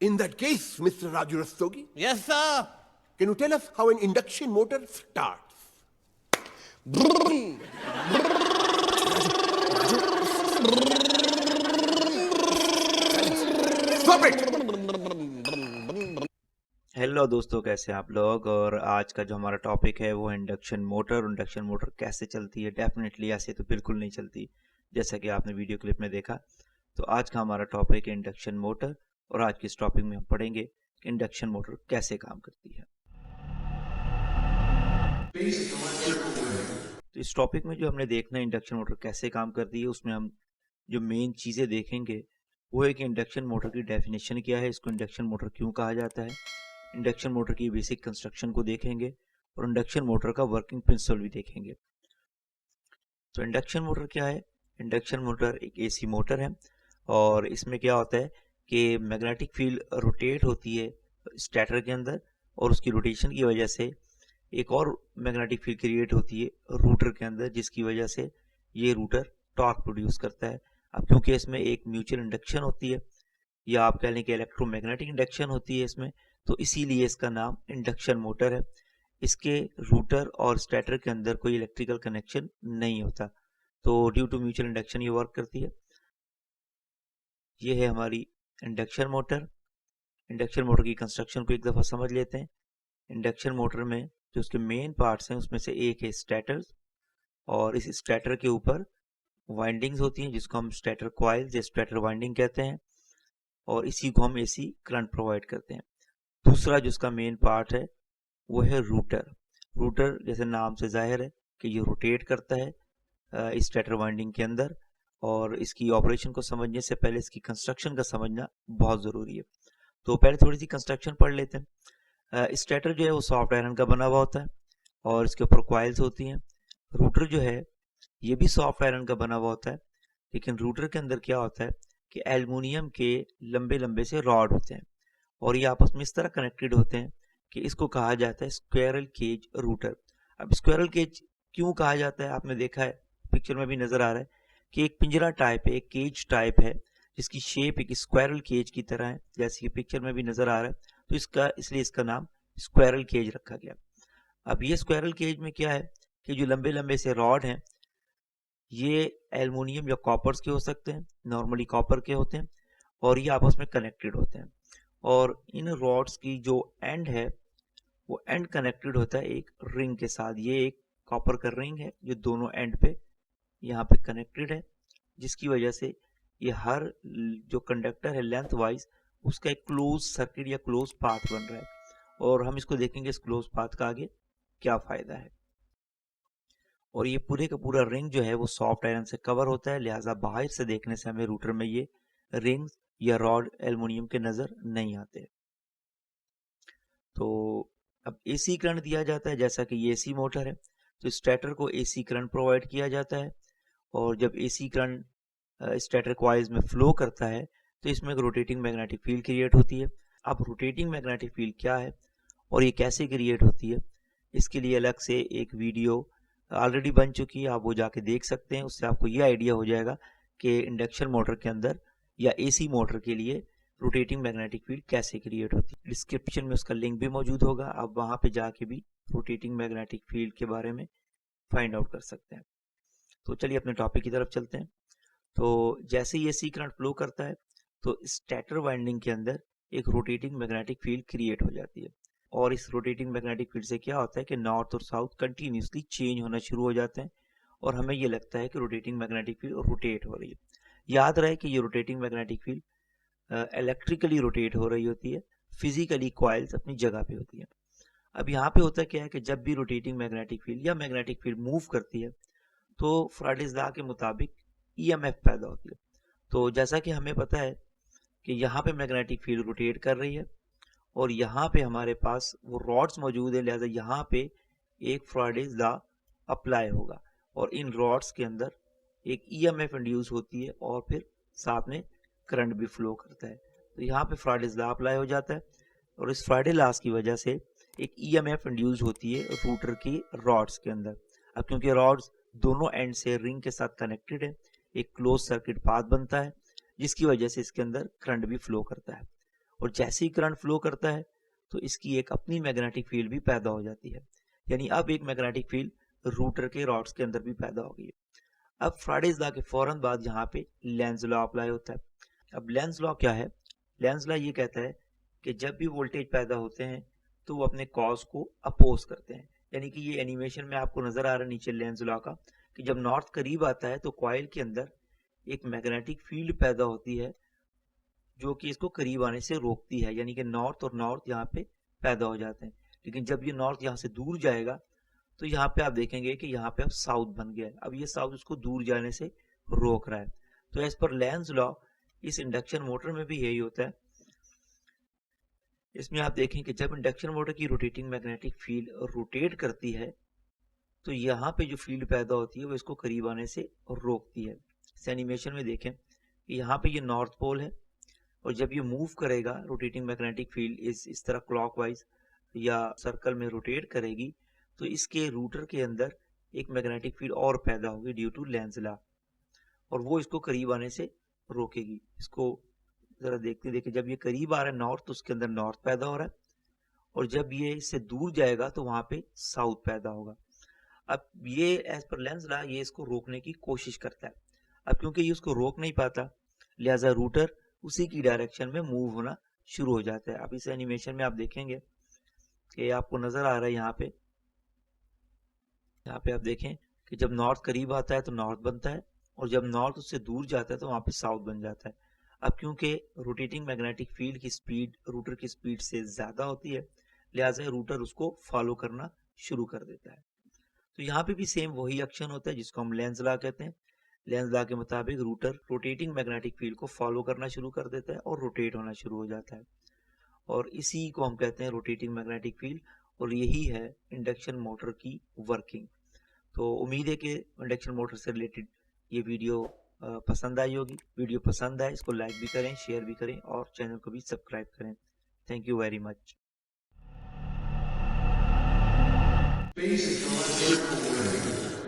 In that case, Mr. Raju Rastogi, Yes, sir. can you tell us how an induction motor starts? Stop it! Hello दोस्तों, कैसे हैं आप लोग। और आज का जो हमारा टॉपिक है वो इंडक्शन मोटर कैसे चलती है। डेफिनेटली ऐसे तो बिल्कुल नहीं चलती, जैसा कि आपने वीडियो क्लिप में देखा। तो आज का हमारा टॉपिक है इंडक्शन मोटर, और आज के इस टॉपिक में हम पढ़ेंगे कि इंडक्शन मोटर कैसे काम करती है। तो इस टॉपिक में जो हमने देखना है इंडक्शन मोटर कैसे काम करती है, उसमें हम जो मेन चीज़ें देखेंगे वो है कि इंडक्शन मोटर की डेफिनेशन क्या है, इसको इंडक्शन मोटर क्यों कहा जाता है, इंडक्शन मोटर की बेसिक कंस्ट्रक्शन को देखेंगे और इंडक्शन मोटर का वर्किंग प्रिंसिपल भी देखेंगे। तो इंडक्शन मोटर क्या है? इंडक्शन मोटर एक एसी मोटर है, और इसमें क्या होता है कि मैग्नेटिक फील्ड रोटेट होती है स्टेटर के अंदर, और उसकी रोटेशन की वजह से एक और मैग्नेटिक फील्ड क्रिएट होती है रूटर के अंदर, जिसकी वजह से ये रूटर टॉर्क प्रोड्यूस करता है। अब क्योंकि इसमें एक म्यूचुअल इंडक्शन होती है, या आप कह लें कि इलेक्ट्रोमैग्नेटिक इंडक्शन होती है इसमें, तो इसीलिए इसका नाम इंडक्शन मोटर है। इसके रूटर और स्टेटर के अंदर कोई इलेक्ट्रिकल कनेक्शन नहीं होता, तो ड्यू टू म्यूचुअल इंडक्शन ये वर्क करती है। ये है हमारी इंडक्शन मोटर। इंडक्शन मोटर की कंस्ट्रक्शन को एक दफ़ा समझ लेते हैं। इंडक्शन मोटर में जो उसके मेन पार्ट्स हैं उसमें से एक है स्टेटर, और इस स्टेटर के ऊपर वाइंडिंग्स होती हैं जिसको हम स्टेटर कॉइल्स या स्टेटर वाइंडिंग कहते हैं, और इसी को हम एसी करंट प्रोवाइड करते हैं। दूसरा जो उसका मेन पार्ट है वो है रूटर। रूटर जैसे नाम से जाहिर है कि ये रोटेट करता है इस स्टेटर वाइंडिंग के अंदर, और इसकी ऑपरेशन को समझने से पहले इसकी कंस्ट्रक्शन का समझना बहुत ज़रूरी है। तो पहले थोड़ी सी कंस्ट्रक्शन पढ़ लेते हैं। स्टेटर जो है वो सॉफ्ट आयरन का बना हुआ होता है, और इसके ऊपर कॉइल्स होती हैं। रूटर जो है ये भी सॉफ्ट आयरन का बना हुआ होता है, लेकिन रूटर के अंदर क्या होता है कि एल्युमिनियम के लंबे लंबे से रॉड होते हैं, और ये आपस में इस तरह कनेक्टेड होते हैं कि इसको कहा जाता है स्क्वेरल केज रूटर। अब स्क्वेरल केज क्यों कहा जाता है? आपने देखा है, पिक्चर में भी नजर आ रहा है कि एक पिंजरा टाइप है, एक केज टाइप है, जिसकी शेप एक स्क्वेरल केज की तरह है, जैसे कि पिक्चर में भी नजर आ रहा है। तो इसलिए इसका नाम स्क्वेरल केज रखा गया। अब ये स्क्वेरल केज में क्या है कि जो लंबे लंबे से रॉड हैं ये एल्युमिनियम या कॉपर्स के हो सकते हैं, नॉर्मली कॉपर के होते हैं, और ये आपस में कनेक्टेड होते हैं। और इन रॉड्स की जो एंड है वो एंड कनेक्टेड होता है एक रिंग के साथ। ये एक कॉपर का रिंग है जो दोनों एंड पे यहाँ पे कनेक्टेड है, जिसकी वजह से ये हर जो कंडक्टर है लेंथ वाइज उसका एक क्लोज सर्किट या क्लोज पाथ बन रहा है, और हम इसको देखेंगे इस क्लोज पाथ का आगे क्या फायदा है। और ये पूरे का पूरा रिंग जो है वो सॉफ्ट आयरन से कवर होता है, लिहाजा बाहर से देखने से हमें रूटर में ये रिंग या रॉड एल्युमिनियम के नजर नहीं आते। तो अब एसी करंट दिया जाता है, जैसा कि ये एसी मोटर है तो स्टेटर को एसी करंट प्रोवाइड किया जाता है, और जब एसी करंट स्टेटर कॉइल्स में फ्लो करता है तो इसमें एक रोटेटिंग मैग्नेटिक फील्ड क्रिएट होती है। अब रोटेटिंग मैग्नेटिक फील्ड क्या है और ये कैसे क्रिएट होती है, इसके लिए अलग से एक वीडियो ऑलरेडी बन चुकी है, आप वो जाके देख सकते हैं। उससे आपको ये आइडिया हो जाएगा कि इंडक्शन मोटर के अंदर या एसी मोटर के लिए रोटेटिंग मैग्नेटिक फील्ड कैसे क्रिएट होती है। डिस्क्रिप्शन में उसका लिंक भी मौजूद होगा, आप वहाँ पे जाके भी रोटेटिंग मैग्नेटिक फील्ड के बारे में फाइंड आउट कर सकते हैं। तो चलिए अपने टॉपिक की तरफ चलते हैं। तो जैसे ही एसी करंट फ्लो करता है तो स्टेटर वाइंडिंग के अंदर एक रोटेटिंग मैग्नेटिक फील्ड क्रिएट हो जाती है, और इस रोटेटिंग मैग्नेटिक फील्ड से क्या होता है कि नॉर्थ और साउथ कंटिन्यूसली चेंज होना शुरू हो जाते हैं, और हमें ये लगता है कि रोटेटिंग मैग्नेटिक फील्ड रोटेट हो रही है। याद रहे कि ये rotating magnetic field electrically rotate हो रही होती है, फिजिकली कॉइल्स अपनी जगह पे होती है। अब यहाँ पे होता क्या है कि जब भी रोटेटिंग मैग्नेटिक फील्ड या मैग्नेटिक फील्ड मूव करती है तो फ्राइडेज लॉ के मुताबिक ईएमएफ पैदा होती है। तो जैसा कि हमें पता है कि यहाँ पे मैग्नेटिक फील्ड रोटेट कर रही है, और यहाँ पे हमारे पास वो रॉड्स मौजूद है, लिहाजा यहाँ पे एक फ्राइडेज लॉ अप्लाई होगा, और इन रॉड्स के अंदर एक ईएमएफ इंड्यूस होती है, और फिर साथ में करंट भी फ्लो करता है। तो यहाँ पे फ्राइडेज लॉ अप्लाई हो जाता है, और इस फ्राइडे लॉस की वजह से एक ईएमएफ इंड्यूस होती है रूटर की रॉड्स के अंदर। अब क्योंकि रॉड्स दोनों एंड से रिंग के साथ कनेक्टेड है, एक क्लोज सर्किट पाथ बनता है, जिसकी वजह से इसके अंदर करंट भी फ्लो करता है। और जैसे ही करंट फ्लो करता है तो इसकी एक अपनी मैग्नेटिक फील्ड भी पैदा हो जाती है। यानी अब एक मैग्नेटिक फील्ड रूटर के रॉड्स के अंदर भी पैदा हो गई है। अब फ्राइडेज लॉ के फौरन बाद यहाँ पे लेंज लॉ अप्लाई होता है। अब लेंज लॉ क्या है? लेंज लॉ ये कहता है कि जब भी वोल्टेज पैदा होते हैं तो वो अपने कॉज को अपोज करते हैं। यानी कि ये एनिमेशन में आपको नजर आ रहा है नीचे लेंज लॉ का, कि जब नॉर्थ करीब आता है तो कॉइल के अंदर एक मैग्नेटिक फील्ड पैदा होती है जो कि इसको करीब आने से रोकती है। यानी कि नॉर्थ और नॉर्थ यहाँ पे पैदा हो जाते हैं। लेकिन जब ये नॉर्थ यहाँ से दूर जाएगा तो यहाँ पे आप देखेंगे कि यहाँ पे अब साउथ बन गया है। अब ये साउथ उसको दूर जाने से रोक रहा है। तो एज पर लेंज लॉ इस इंडक्शन मोटर में भी यही होता है। इसमें आप देखें कि जब इंडक्शन मोटर की रोटेटिंग मैग्नेटिक फील्ड रोटेट करती है तो यहाँ पे जो फील्ड पैदा होती है वो इसको करीब आने से रोकती है। इस एनिमेशन में देखें कि यहाँ पे ये नॉर्थ पोल है और जब ये मूव करेगा रोटेटिंग मैग्नेटिक फील्ड इस तरह क्लॉकवाइज या सर्कल में रोटेट करेगी तो इसके रूटर के अंदर एक मैग्नेटिक फील्ड और पैदा होगी ड्यू टू लेंज लॉ, और वो इसको करीब आने से रोकेगी। इसको जरा देखते देखिए, जब ये करीब आ रहा है नॉर्थ तो उसके अंदर नॉर्थ पैदा हो रहा है, और जब ये इससे दूर जाएगा तो वहां पे साउथ पैदा होगा। अब ये एज पर लेंज लॉ ये इसको रोकने की कोशिश करता है। अब क्योंकि ये उसको रोक नहीं पाता लिहाजा रूटर उसी की डायरेक्शन में मूव होना शुरू हो जाता है। अब इस एनिमेशन में आप देखेंगे कि आपको नजर आ रहा है यहाँ पे आप देखें कि जब नॉर्थ करीब आता है तो नॉर्थ बनता है, और जब नॉर्थ उससे दूर जाता है तो वहां पे साउथ बन जाता है। अब क्योंकि रोटेटिंग मैग्नेटिक फील्ड की स्पीड रूटर की स्पीड से ज्यादा होती है लिहाजा रूटर उसको फॉलो करना शुरू कर देता है। तो यहाँ पे भी सेम वही एक्शन होता है जिसको हम लेंज लॉ कहते हैं। लेंज लॉ के मुताबिक रूटर रोटेटिंग मैग्नेटिक फील्ड को फॉलो करना शुरू कर देता है और रोटेट होना शुरू हो जाता है, और इसी को हम कहते हैं रोटेटिंग मैग्नेटिक फील्ड, और यही है इंडक्शन मोटर की वर्किंग। तो उम्मीद है कि इंडक्शन मोटर से रिलेटेड ये वीडियो पसंद आई होगी। वीडियो पसंद आए इसको लाइक भी करें, शेयर भी करें और चैनल को भी सब्सक्राइब करें। Thank you very much. Basic electrical